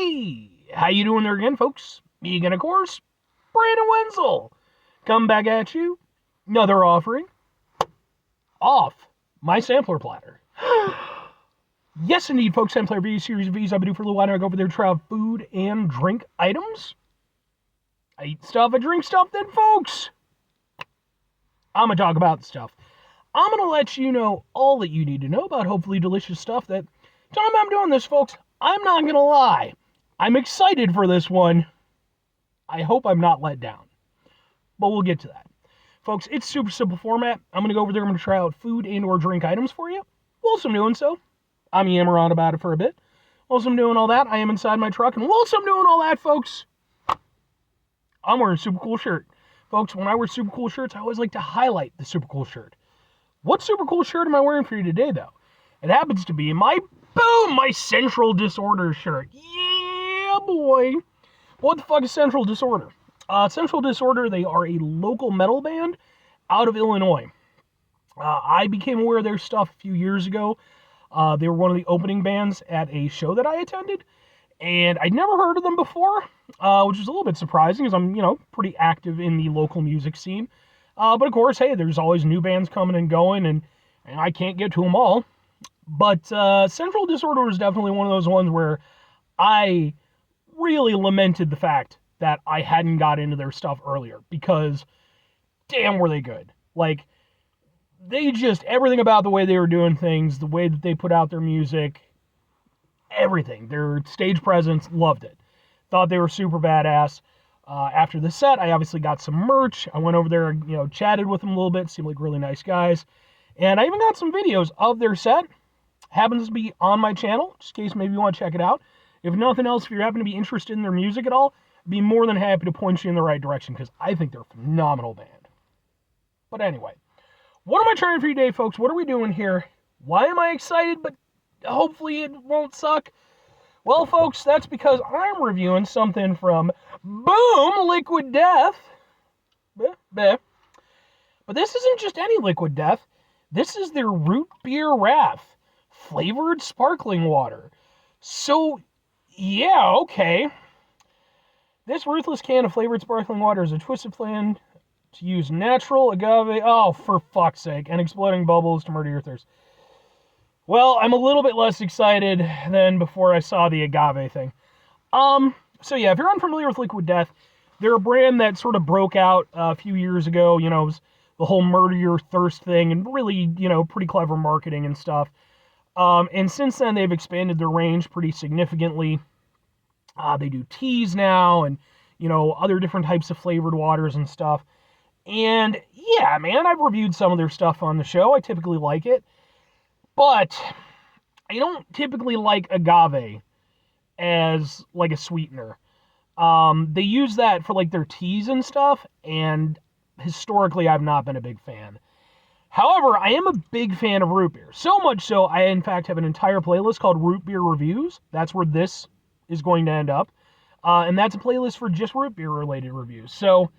Hey, how you doing there again, folks? Me again, of course, Brandon Wenzel. Come back at you. Another offering off my sampler platter. Yes, indeed, folks. Sampler V series of V's I've been doing for a little while now. I go over there to try out food and drink items. I eat stuff, I drink stuff, then, folks, I'm going to talk about stuff. I'm going to let you know all that you need to know about hopefully delicious stuff that, time I'm doing this, folks, I'm not going to lie. I'm excited for this one. I hope I'm not let down. But we'll get to that. Folks, it's super simple format. I'm going to go over there. I'm going to try out food and or drink items for you. Whilst I'm doing so, I'm yammering on about it for a bit. Whilst I'm doing all that, I am inside my truck. And whilst I'm doing all that, folks, I'm wearing a super cool shirt. Folks, when I wear super cool shirts, I always like to highlight the super cool shirt. What super cool shirt am I wearing for you today, though? It happens to be my Central Disorder shirt. Yeah, boy. What the fuck is Central Disorder? Central Disorder, they are a local metal band out of Illinois. I became aware of their stuff a few years ago. They were one of the opening bands at a show that I attended, and I'd never heard of them before, which is a little bit surprising because I'm, pretty active in the local music scene. But of course, hey, there's always new bands coming and going, and I can't get to them all. But Central Disorder was definitely one of those ones where I really lamented the fact that I hadn't got into their stuff earlier, because damn were they good. Like, they just, everything about the way they were doing things, the way that they put out their music, everything, their stage presence, loved it. Thought they were super badass. After the set, I obviously got some merch. I went over there and, chatted with them a little bit, seemed like really nice guys. And I even got some videos of their set. Happens to be on my channel, just in case maybe you want to check it out. If nothing else, if you happen to be interested in their music at all, I'd be more than happy to point you in the right direction, because I think they're a phenomenal band. But anyway, what am I trying for you today, folks? What are we doing here? Why am I excited, but hopefully it won't suck? Well, folks, that's because I'm reviewing something from Boom Liquid Death. But this isn't just any Liquid Death. This is their Rootbeer Wrath flavored sparkling water. So, yeah, okay. This ruthless can of flavored sparkling water is a twisted plan to use natural agave, oh, for fuck's sake, and exploding bubbles to murder your thirst. Well, I'm a little bit less excited than before I saw the agave thing. So yeah, if you're unfamiliar with Liquid Death, they're a brand that sort of broke out a few years ago, it was the whole murder your thirst thing, and really, pretty clever marketing and stuff. And since then, they've expanded their range pretty significantly. They do teas now, and, other different types of flavored waters and stuff. And yeah, man, I've reviewed some of their stuff on the show. I typically like it. But I don't typically like agave as, like, a sweetener. They use that for, like, their teas and stuff, and historically I've not been a big fan. However, I am a big fan of root beer. So much so, I in fact have an entire playlist called Root Beer Reviews. That's where this is going to end up. And that's a playlist for just root beer related reviews. So,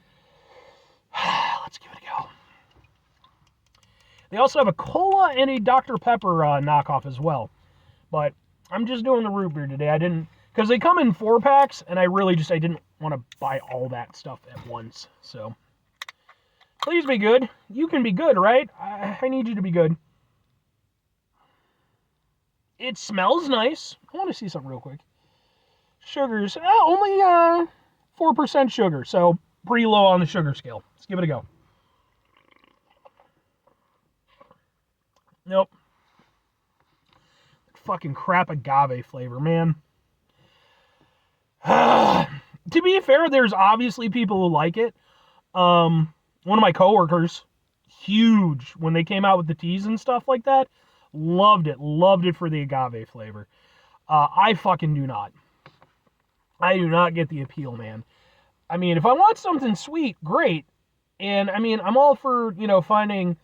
let's give it a go. They also have a cola and a Dr. Pepper knockoff as well. But I'm just doing the root beer today. I didn't, because they come in 4-packs, and I didn't want to buy all that stuff at once. So, please be good. You can be good, right? I need you to be good. It smells nice. I want to see something real quick. Sugars, only 4% sugar, so pretty low on the sugar scale. Let's give it a go. Nope. Fucking crap agave flavor, man. To be fair, there's obviously people who like it. One of my coworkers, huge, when they came out with the teas and stuff like that, loved it for the agave flavor. I fucking do not. I do not get the appeal, man. I mean, if I want something sweet, great. And, I mean, I'm all for, finding,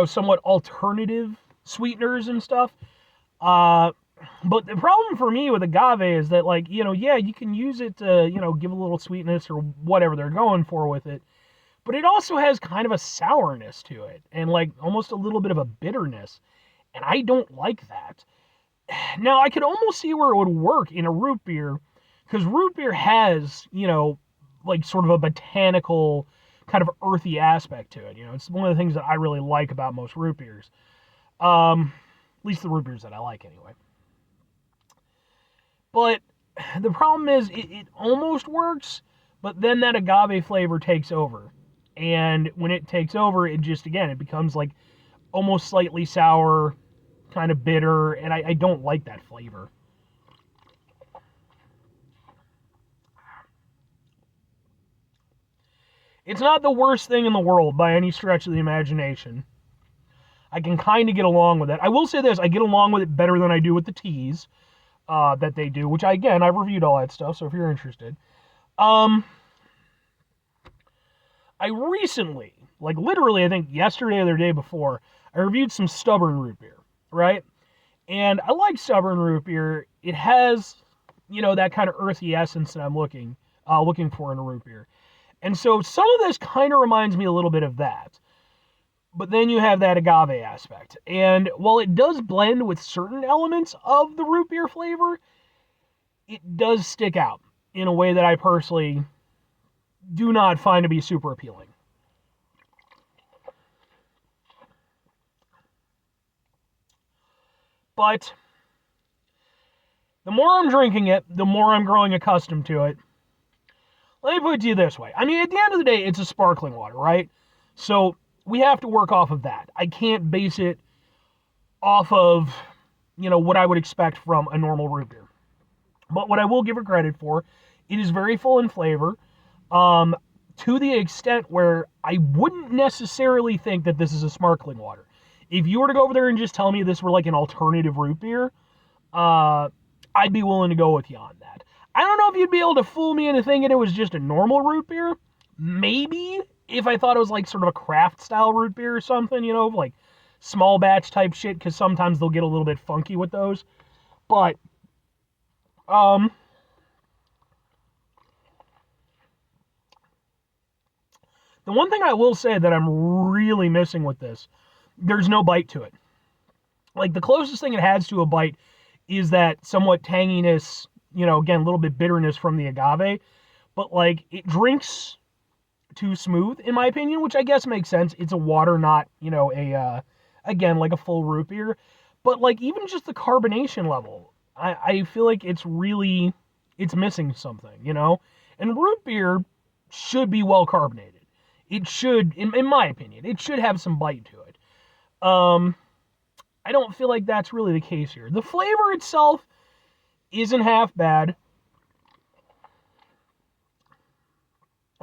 somewhat alternative sweeteners and stuff. But the problem for me with agave is that, like, yeah, you can use it to, give a little sweetness or whatever they're going for with it. But it also has kind of a sourness to it, and, like, almost a little bit of a bitterness. And I don't like that. Now, I could almost see where it would work in a root beer, because root beer has, like sort of a botanical kind of earthy aspect to it. It's one of the things that I really like about most root beers. At least the root beers that I like anyway. But the problem is it almost works, but then that agave flavor takes over. And when it takes over, it just, again, it becomes like almost slightly sour, kind of bitter, and I don't like that flavor. It's not the worst thing in the world by any stretch of the imagination. I can kind of get along with it. I will say this, I get along with it better than I do with the teas that they do, which I've reviewed all that stuff, so if you're interested. I recently, like literally I think yesterday or the day before, I reviewed some Stubborn root beer, right? And I like Stubborn root beer. It has, that kind of earthy essence that I'm looking for in a root beer. And so some of this kind of reminds me a little bit of that. But then you have that agave aspect. And while it does blend with certain elements of the root beer flavor, it does stick out in a way that I personally do not find to be super appealing. But the more I'm drinking it, the more I'm growing accustomed to it. Let me put it to you this way. I mean, at the end of the day, it's a sparkling water, right? So we have to work off of that. I can't base it off of, what I would expect from a normal root beer. But what I will give it credit for, it is very full in flavor, to the extent where I wouldn't necessarily think that this is a sparkling water. If you were to go over there and just tell me this were like an alternative root beer, I'd be willing to go with you on that. I don't know if you'd be able to fool me into thinking it was just a normal root beer. Maybe if I thought it was like sort of a craft style root beer or something, like small batch type shit, because sometimes they'll get a little bit funky with those. But, the one thing I will say that I'm really missing with this, there's no bite to it. Like the closest thing it has to a bite is that somewhat tanginess, again, a little bit bitterness from the agave, but like it drinks too smooth, in my opinion, which I guess makes sense. It's a water, not, again, like a full root beer. But like even just the carbonation level, I feel like it's missing something, And root beer should be well carbonated. It should, in my opinion, it should have some bite to it. I don't feel like that's really the case here. The flavor itself isn't half bad.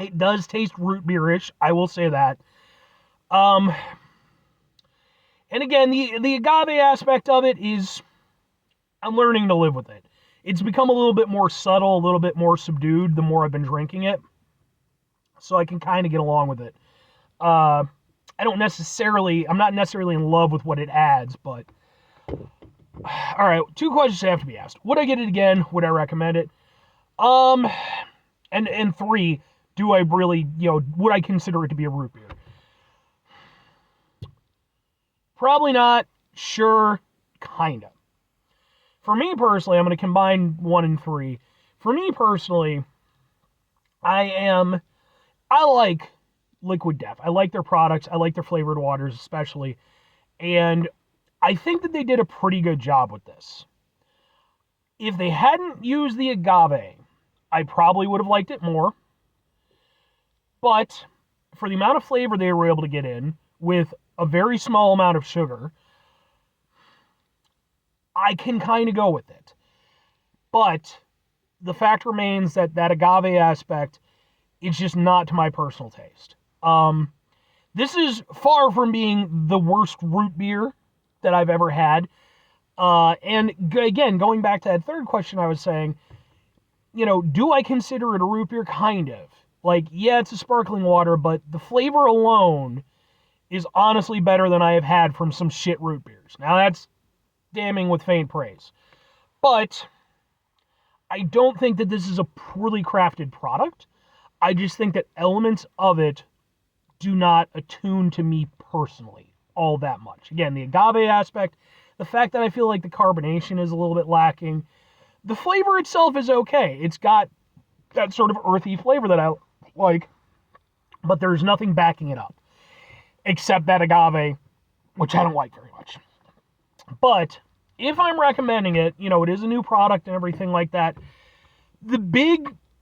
It does taste root beerish, I will say that. And again, the agave aspect of it is, I'm learning to live with it. It's become a little bit more subtle, a little bit more subdued the more I've been drinking it. So I can kind of get along with it. I'm not necessarily in love with what it adds, but all right, 2 questions have to be asked. Would I get it again? Would I recommend it? And 3, do I really, would I consider it to be a root beer? Probably not. Sure, kind of. For me personally, I'm going to combine 1 and 3. For me personally, I like Liquid Death. I like their products. I like their flavored waters especially. And I think that they did a pretty good job with this. If they hadn't used the agave, I probably would have liked it more. But for the amount of flavor they were able to get in with a very small amount of sugar, I can kind of go with it. But the fact remains that agave aspect, it's just not to my personal taste. This is far from being the worst root beer that I've ever had. And again, going back to that third question I was saying, do I consider it a root beer? Kind of. Like, yeah, it's a sparkling water, but the flavor alone is honestly better than I have had from some shit root beers. Now, that's damning with faint praise. But I don't think that this is a poorly crafted product. I just think that elements of it do not attune to me personally all that much. Again, the agave aspect, The fact that I feel like the carbonation is a little bit lacking. The flavor itself is okay. It's got that sort of earthy flavor that I like, but there's nothing backing it up except that agave, which I don't like very much. But if I'm recommending it, it is a new product and everything like that.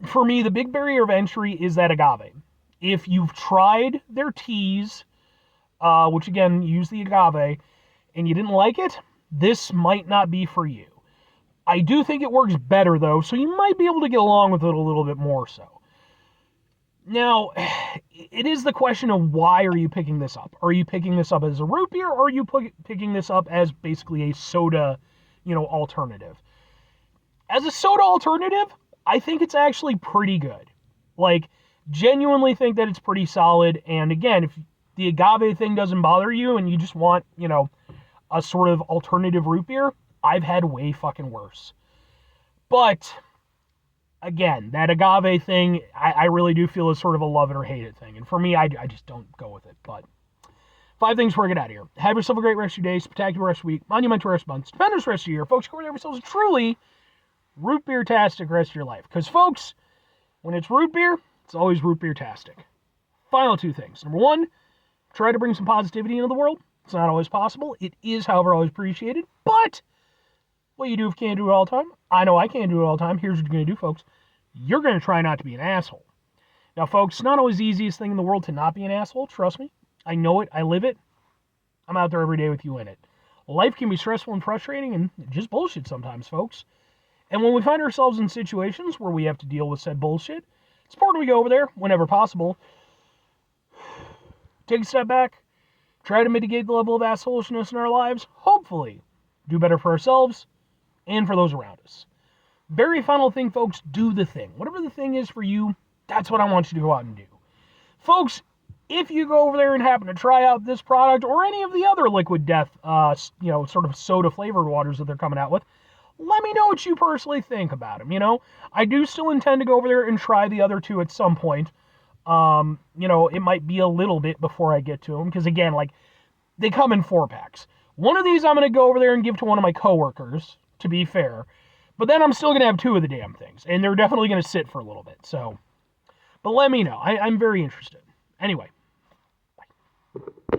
For me, the big barrier of entry is that agave. If you've tried their teas, which again use the agave, and you didn't like it, this might not be for you. I do think it works better though, so you might be able to get along with it a little bit more so. Now, it is the question of why are you picking this up? Are you picking this up as a root beer, or are you picking this up as basically a soda, alternative? As a soda alternative, I think it's actually pretty good. Like, genuinely think that it's pretty solid. And again, if the agave thing doesn't bother you and you just want, a sort of alternative root beer, I've had way fucking worse. But again, that agave thing, I really do feel is sort of a love it or hate it thing. And for me, I just don't go with it. But 5 things before we get out of here. Have yourself a great rest of your day, spectacular rest of the week, monumental rest of the month, stupendous rest of the year. Folks, go over there yourselves a truly root beer-tastic rest of your life. Because, folks, when it's root beer, it's always root beer-tastic. Final 2 things. Number 1, try to bring some positivity into the world. It's not always possible. It is, however, always appreciated. But what you do if you can't do it all the time, I know I can't do it all the time. Here's what you're going to do, folks. You're going to try not to be an asshole. Now, folks, it's not always the easiest thing in the world to not be an asshole. Trust me. I know it. I live it. I'm out there every day with you in it. Life can be stressful and frustrating and just bullshit sometimes, folks. And when we find ourselves in situations where we have to deal with said bullshit, it's important we go over there whenever possible. Take a step back. Try to mitigate the level of assholishness in our lives. Hopefully, do better for ourselves and for those around us. Very final thing, folks, do the thing. Whatever the thing is for you, that's what I want you to go out and do. Folks, if you go over there and happen to try out this product or any of the other Liquid Death, sort of soda flavored waters that they're coming out with, let me know what you personally think about them, I do still intend to go over there and try the other 2 at some point. It might be a little bit before I get to them, because again, they come in 4-packs. One of these I'm going to go over there and give to one of my coworkers, to be fair. But then I'm still going to have 2 of the damn things, and they're definitely going to sit for a little bit, so. But let me know. I'm very interested. Anyway.